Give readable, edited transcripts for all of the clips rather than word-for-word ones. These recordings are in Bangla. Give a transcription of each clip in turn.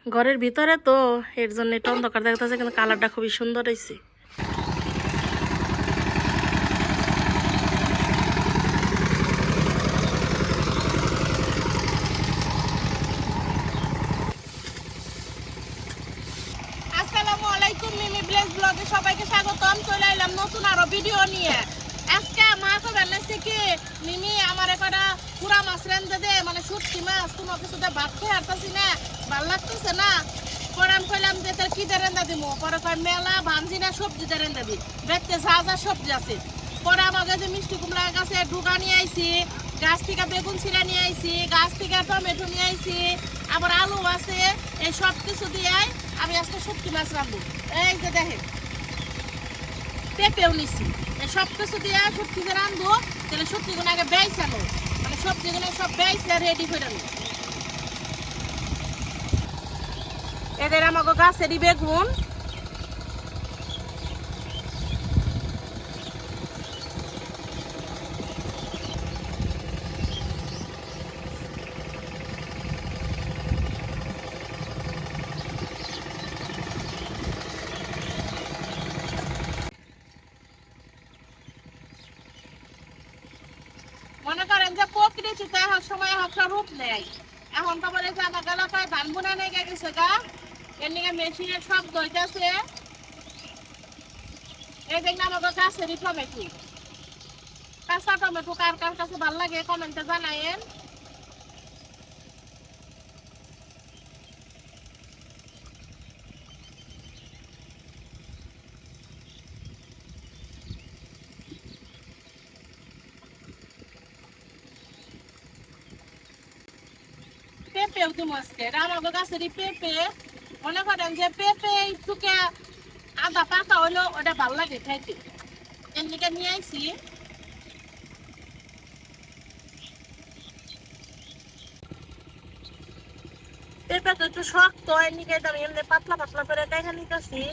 ঘরের ভিতরে তো এর জন্য একটু অন্ধকার দেখতেছে, কিন্তু কালারটা খুবই সুন্দর হয়েছে। আসসালামু আলাইকুম, মিমি ব্লেজ ব্লগে সবাইকে স্বাগতম। চলে এলাম নতুন আরো ভিডিও নিয়ে। আজকে মাছ রান্নাছে কি মিমি আমার একটা পুরা মাছ রান্ধতে দে, মানে শুটকি মাছ। কোনো কিছুতে ভাত খেয়ে হারতাছি না, ভাল লাগতেছে না। পরে আমি কইলাম যে তোর কি দিয়ে রান্ধা দিব, পরে কয় মেলা ভাবছি না সবজি দিয়ে রান্ধা দি, দেখতে যা যা সবজি আছে। পরে আমাকে যে মিষ্টি কুমড়া গাছে ডুগা নিয়ে আইছি, গাছ থেকে বেগুন ছিঁড়া নিয়ে আইছি, গাছ থেকে টমেটো নিয়ে আইছি, আবার আলু আছে। এই সব কিছু দিয়ে আমি আজকে শুটকি মাছ রাখবো। এই যে দেখেন পেঁপেও নিছি, এই সব কিছু দিয়ে শুটকি যে রান্ধবো। তাহলে শুটকিগুলো আগে বেইছানো, মানে সবজিগুলো সব বেইছে রেডি করে নি। এদের আমাকে গাছেরই বেগুন, মনে করেন যে প্রকৃতিতে এক সময় একটা রূপ নেয়। এখন তো বলে যে আমার এলাকায় ধান বোনা নেগে গেছে গা, এর নিয়ে মেশিনের শব্দ হইতেছে। এই দেখলাম আমাকে গাছেরই টমেটো, কাঁচা টমেটো কার কার কাছে ভালো লাগে কমেন্টে জানায়েন। পেঁপেও দিব আজকে, আমাকে গাছেরই পেঁপে। মনে করেন যে পেঁপে একটুকে আদা পাকা হইলো ওটা ভালো লাগে খাইতে, এমনিকে নিয়ে আইছি। পেঁপে তো একটু শক্ত, এমনিকে আমি এমনি পাতলা পাতলা করে দেখা নিতেছি।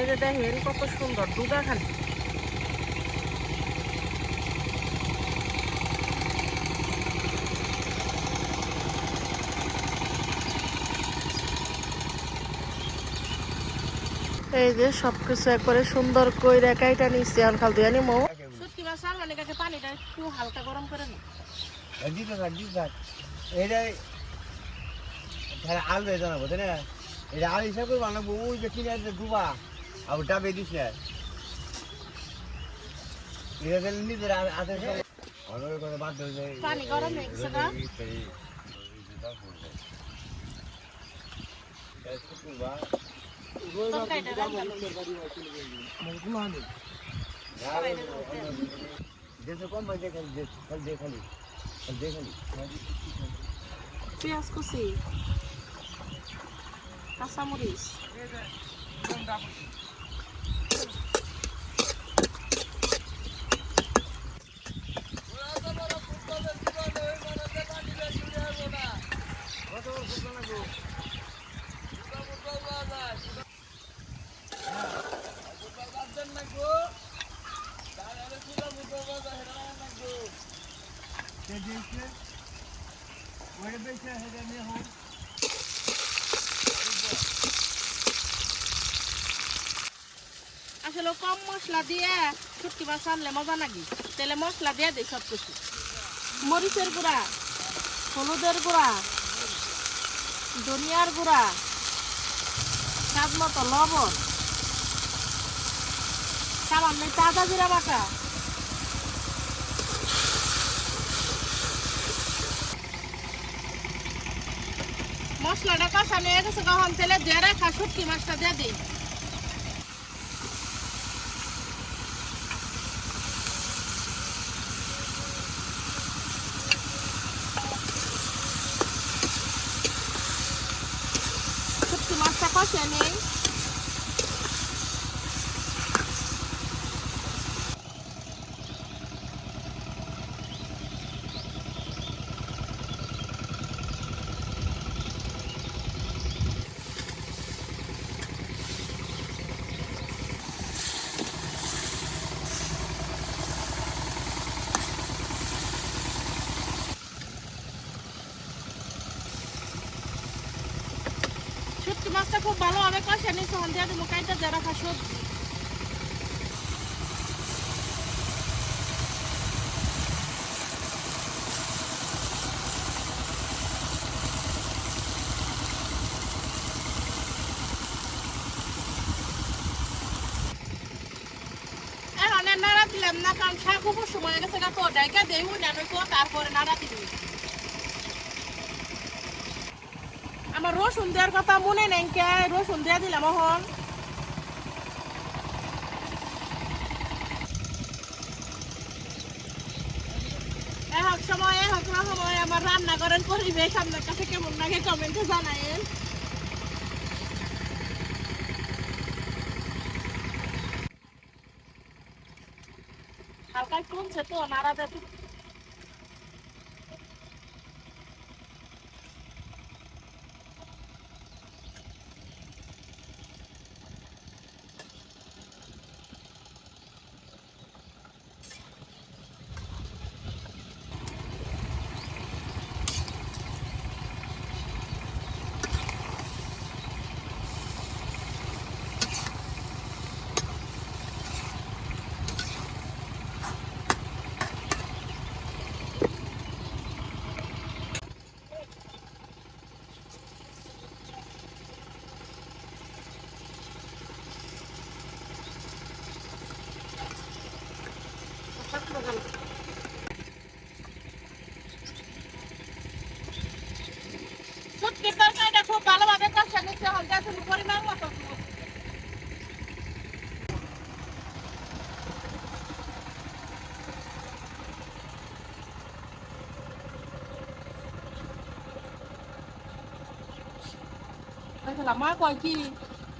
এই যে দেখেন কত সুন্দর ডুগা খালি। এই যে সবকিছু একবারে সুন্দর কইরা কাইটা নিচ্ছে, আর খাল দিয়ে নিমো। শুটকি মাছ রান্নার কাছে পানিটা একটু হালকা গরম করে নি। আলু জানাবো তাই না, এটা আলু হিসাব করে বানাবো। ওই যে কিনে আসবে ডুবা আর ডাবে দিস না, এটা নিজের অনেক কথা বাদ হয়ে যায়। পানি গরম হয়ে গেছে না? তরকারিটা রান্না কম খালি খালি পেঁয়াজ কুচি, কাঁচামরিচ, আসলে কম মশলা দিয়ে শুটকি মাছ রান্নলে মজা নাকি। তাহলে মশলা দিয়ে দিই সব কিছু, মরিচের গুঁড়া, হলুদের গুঁড়া, ধনিয়ার গুঁড়া, স্বাদ মতো লবণ, সামান্য আদা জিরা বাটা। মশলাটা কষানো হয়ে গেছে, কখন তেলে দিয়ে রাখা শুটকি মাছটা দিয়ে দিই। শুটকি মাছটা কষে নেই। খুব ভালোভাবে কষে নিচ্ছি, হন দিয়ে দেবো কাইটা দিয়ে রাখা সবজি। এখন আর নাড়া দিলাম না, কারণ শাক উপর সময় গেছে না তো, ডাইকা দেই উঠে তো তারপরে নাড়া দিবি। আমার রসুন দেওয়ার কথা মনে নেই, কে রসুন দিয়ে দিলাম এখন। এক সময় আমার রান্নাঘরের পরিবেশ আপনার কাছে কেমন লাগে কমেন্টে জানায়েন। হালকা কমছে তো নাড়া দেবে। শুটকির তরকারিটা খুব ভালোভাবে কষা নিচ্ছে, হলদে তুমি পরিমাণ মতো। মা কয় কি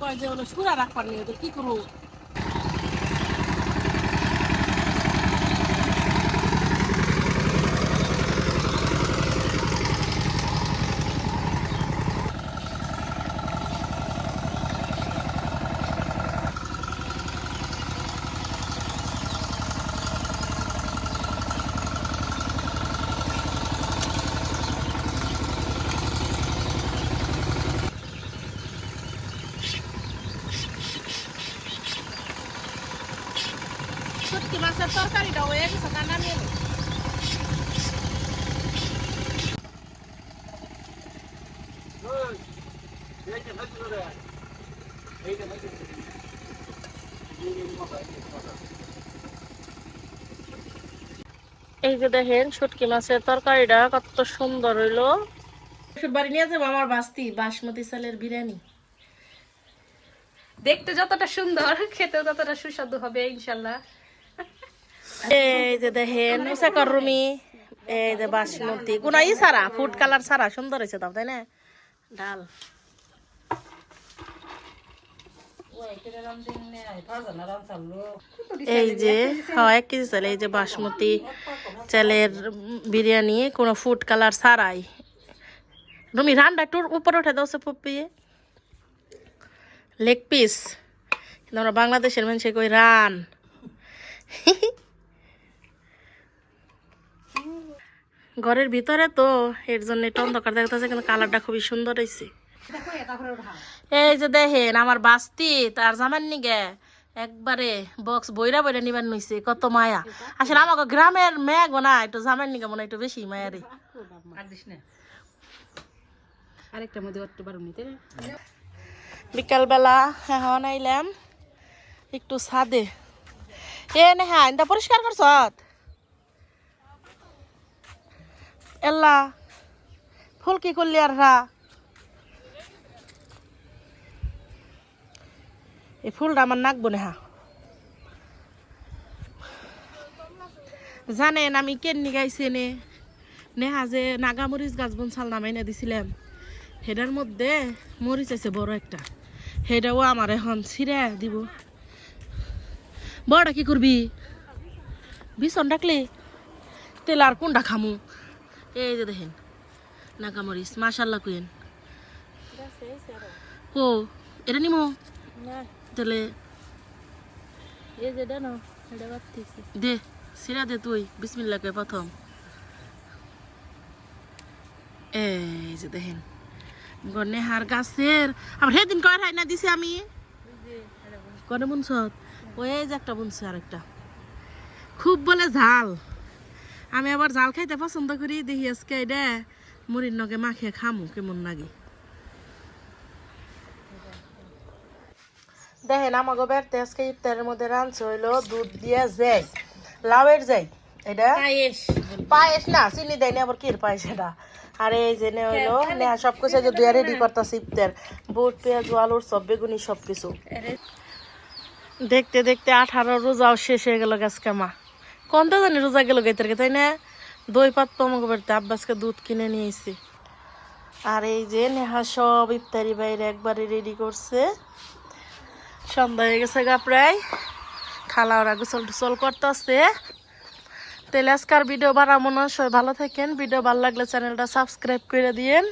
কয় যে হলো সুরা রাখবার নিয়ে তো কি করবো। শুটকি মাছের তরকারিটা হয়ে গেছে, কান্না নিয়ে নে। এই যে দেখেন শুটকি মাছের তরকারিটা কত সুন্দর হইলো। বাড়ি নিয়ে যাবো আমার বাস্তি বাসমতি চালের বিরিয়ানি। দেখতে যতটা সুন্দর খেতেও ততটা সুস্বাদু হবে ইনশাল্লাহ। এই যে দেখেন উসাকর রুমি, এই যে বাসমতি কোনা ই সারা ফুড কালার সারা সুন্দর হয়েছে তাও, তাই না? ডাল এই যে 1 কেজি চাল, এই যে বাসমতি চালের বিরিয়ানি কোনো ফুড কালার ছাড়াই। রুমি রান্না একটু উপরে উঠে দাও সে পপিয়ে লেগ পিস, কিন্তু আমরা বাংলাদেশের মানুষে কই রান। ঘরের ভিতরে তো এর জন্য একটু অন্ধকার দেখতেছে, কিন্তু কালারটা খুবই সুন্দর হয়েছে। এই যে দেখেন আমার বাস্তি তার জামার নিগে একবারে বক্স বইরা বইরা নিবার নইছে, কত মায়া। আসলে আমাকে গ্রামের মেয়ে গোনা একটু জামার নিগে মনে একটু বেশি মায়া রে। আরেকটা মধ্যে একটু বারো নিতে বিকালবেলা এখন আইলাম একটু ছাদে। এ নেহা এটা পরিষ্কার করছ এল্লা ফুল কি করলি আর রা? এই ফুলটা আমার নাকবো নেহা। জানেন আমি কেননি গাইছি নেহা যে নাগামরিচ গাছ বনসাল নামাই না দিছিলাম, হেডার মধ্যে মরিচ আছে বড় একটা, হেডাও আমার এখন ছিঁড়ে দিব। বড়টা কি করবি? ভীষণ ডাকলে তেল আর কোনটা খামু? এই যে দেখেন নাগামরিচ মাশাল্লাহ কুয়েন কো এটা নিমো তাহলে দে সিরা দে তুই বিসমিল্লাহ কে প্রথম। এই যে দেখেন নেহার গাছের আবার সেদিন কয় হয় না দিছি আমি কনে বুনছত ওই যে একটা বুনছে আরেকটা খুব বলে ঝাল আমি আবার ঝাল খাইতে পছন্দ করি দেখি আজকে এটা মুড়ির নগে মাখিয়ে খামু কেমন লাগে দেখেন আমাকে বেড়তে আজকে ইফতারের মধ্যে রাঁধছে হইলো দুধ দিয়ে যাই লাউয়ের যাই এটা পায়েস না চিনি দেয় না আবার কির পায়েস এটা আর এই যে নে হইলো নেহা সবকিছু যে দুয়া রেডি করতেছে ইফতার বুট পেঁয়াজ আলুর সব বেগুনি সবকিছু দেখতে দেখতে 18 রোজাও শেষ হয়ে গেল আজকে মা কোনটা জানি রোজা গেল গেতের তাই না দই পাত আমাকে বাড়িতে আব্বাসকে দুধ কিনে নিয়েছি আর এই যে নেহা সব ইফতারি বাইরে একবারে রেডি করছে সন্ধ্যা হয়ে গেছে গা প্রায় খালা ওরা গোসল টুসল করতেছে তাহলে আজকার ভিডিও বানাবো না সবাই ভালো থাকেন ভিডিও ভালো লাগলে চ্যানেলটা সাবস্ক্রাইব করে দিয়েন